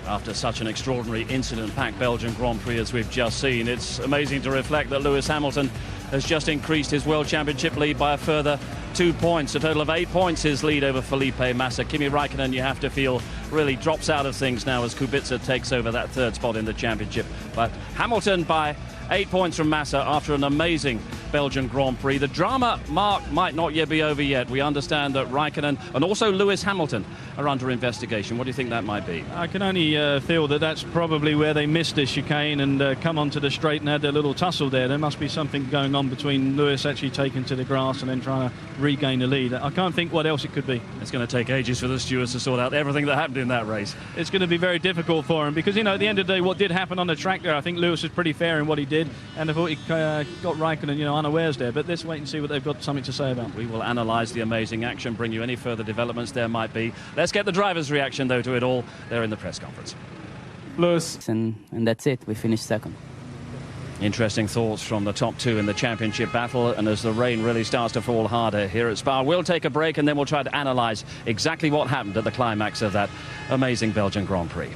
After such an extraordinary incident-packed Belgian Grand Prix as we've just seen, it's amazing to reflect that Lewis Hamilton has just increased his World Championship lead by a further 2 points. A total of 8 points his lead over Felipe Massa. Kimi Räikkönen, you have to feel, really drops out of things now as Kubica takes over that third spot in the championship. But Hamilton by 8 points from Massa after an amazing Belgian Grand Prix. The drama, Mark, might not yet be over yet. We understand that Räikkönen and also Lewis Hamilton are under investigation. What do you think that might be? I can only feel that that's probably where they missed this chicane and come onto the straight and had their little tussle there. There must be something going on between Lewis actually taking to the grass and then trying to regain the lead. I can't think what else it could be. It's going to take ages for the stewards to sort out everything that happened in that race. It's going to be very difficult for him because, you know, at the end of the day, what did happen on the track there, I think Lewis was pretty fair in what he did, and I thought he got Räikkönen, you know, unawares there. But let's wait and see what they've got something to say about. We will analyse the amazing action, bring you any further developments there might be. Let's get the driver's reaction, though, to it all. They're in the press conference. Lewis. And that's it. We finished second. Interesting thoughts from the top two in the championship battle, and as the rain really starts to fall harder here at Spa, we'll take a break and then we'll try to analyse exactly what happened at the climax of that amazing Belgian Grand Prix.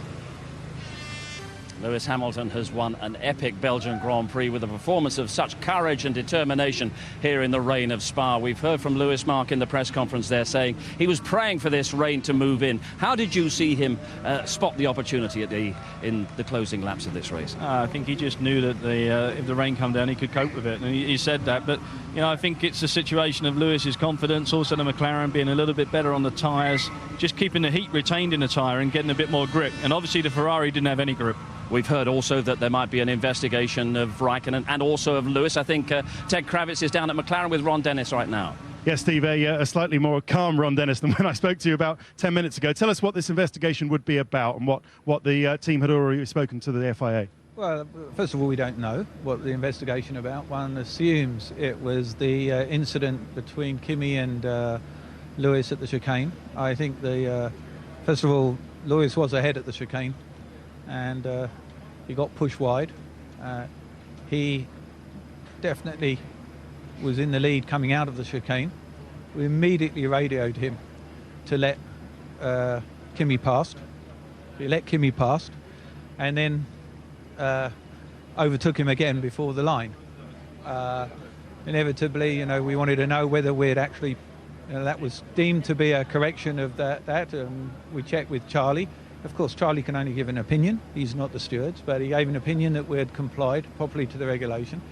Lewis Hamilton has won an epic Belgian Grand Prix with a performance of such courage and determination here in the rain of Spa. We've heard from Lewis, Mark, in the press conference there saying he was praying for this rain to move in. How did you see him spot the opportunity in the closing laps of this race? I think he just knew that if the rain come down, he could cope with it, and he said that. But you know, I think it's a situation of Lewis's confidence, also the McLaren being a little bit better on the tyres, just keeping the heat retained in the tyre and getting a bit more grip. And obviously the Ferrari didn't have any grip. We've heard also that there might be an investigation of Räikkönen and also of Lewis. I think Ted Kravitz is down at McLaren with Ron Dennis right now. Yes, Steve, a slightly more calm Ron Dennis than when I spoke to you about 10 minutes ago. Tell us what this investigation would be about and what the team had already spoken to the FIA. Well, first of all, we don't know what the investigation about. One assumes it was the incident between Kimi and Lewis at the chicane. I think first of all, Lewis was ahead at the chicane and he got pushed wide. He definitely was in the lead coming out of the chicane. We immediately radioed him to let Kimi past. He let Kimi past and then overtook him again before the line. Inevitably, you know, we wanted to know whether we'd actually, you know, that was deemed to be a correction of that. We checked with Charlie. Of course, Charlie can only give an opinion. He's not the stewards, but he gave an opinion that we had complied properly to the regulation.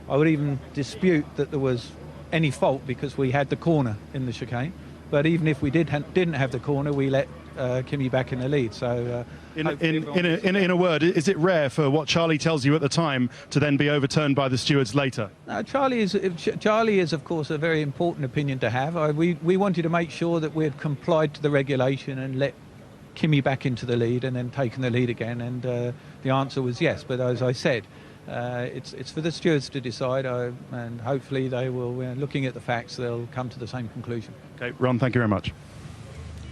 I would even dispute that there was any fault because we had the corner in the chicane. But even if we didn't have the corner, we let Kimi back in the lead. So, in a word, is it rare for what Charlie tells you at the time to then be overturned by the stewards later? No, Charlie is of course a very important opinion to have. We wanted to make sure that we had complied to the regulation and let Kimi back into the lead and then taken the lead again, and the answer was yes. But as I said, it's for the stewards to decide, and hopefully they will, looking at the facts, they'll come to the same conclusion. Okay, Ron, thank you very much.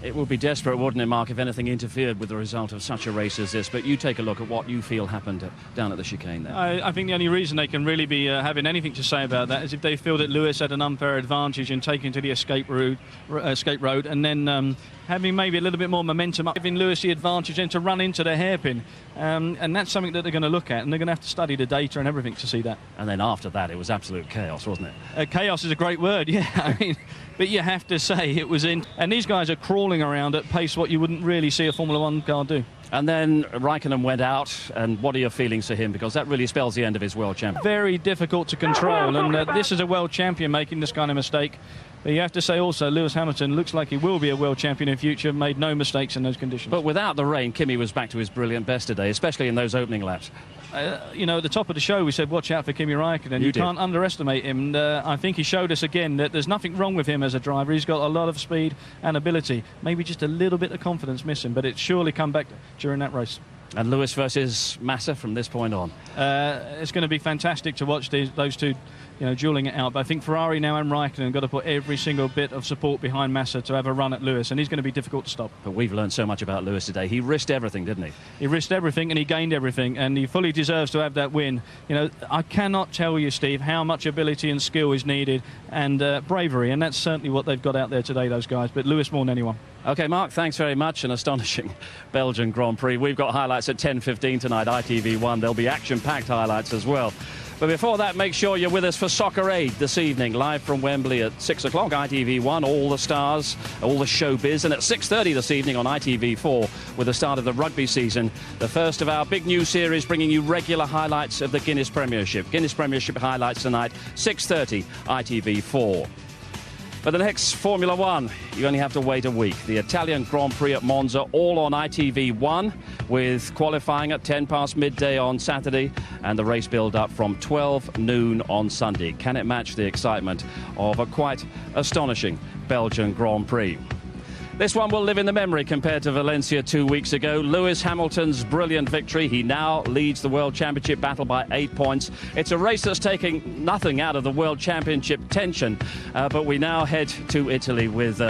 It would be desperate, wouldn't it, Mark, if anything interfered with the result of such a race as this? But you take a look at what you feel happened down at the chicane there. I think the only reason they can really be having anything to say about that is if they feel that Lewis had an unfair advantage in taking to the escape road and then having maybe a little bit more momentum up, giving Lewis the advantage then to run into the hairpin. And that's something that they're going to look at, and they're going to have to study the data and everything to see that. And then after that, it was absolute chaos, wasn't it? Chaos is a great word, yeah. I mean, but you have to say it was in. And these guys are crawling around at pace what you wouldn't really see a Formula One car do. And then Räikkönen went out, and what are your feelings for him? Because that really spells the end of his world championship. Very difficult to control, and this is a world champion making this kind of mistake. But you have to say also, Lewis Hamilton looks like he will be a world champion in future, made no mistakes in those conditions. But without the rain, Kimi was back to his brilliant best today, especially in those opening laps. You know, at the top of the show, we said, watch out for Kimi Räikkönen. You can't underestimate him. And I think he showed us again that there's nothing wrong with him as a driver. He's got a lot of speed and ability. Maybe just a little bit of confidence missing, but it's surely come back during that race. And Lewis versus Massa from this point on. It's going to be fantastic to watch those two duelling it out. But I think Ferrari now and Raikkonen have got to put every single bit of support behind Massa to have a run at Lewis, and he's going to be difficult to stop. But we've learned so much about Lewis today. He risked everything, didn't he? He risked everything and he gained everything, and he fully deserves to have that win. I cannot tell you, Steve, how much ability and skill is needed, and bravery, and that's certainly what they've got out there today, those guys. But Lewis more than anyone. OK, Mark, thanks very much. An astonishing Belgian Grand Prix. We've got highlights at 10:15 tonight, ITV1. There'll be action-packed highlights as well. But before that, make sure you're with us for Soccer Aid this evening, live from Wembley at 6 o'clock, ITV1, all the stars, all the showbiz. And at 6:30 this evening on ITV4, with the start of the rugby season, the first of our big new series bringing you regular highlights of the Guinness Premiership. Guinness Premiership highlights tonight, 6:30, ITV4. For the next Formula One, you only have to wait a week. The Italian Grand Prix at Monza, all on ITV1, with qualifying at 10 past midday on Saturday and the race build-up from 12 noon on Sunday. Can it match the excitement of a quite astonishing Belgian Grand Prix? This one will live in the memory compared to Valencia 2 weeks ago. Lewis Hamilton's brilliant victory. He now leads the World Championship battle by 8 points. It's a race that's taking nothing out of the World Championship tension. But we now head to Italy with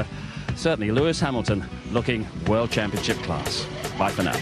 certainly Lewis Hamilton looking World Championship class. Bye for now.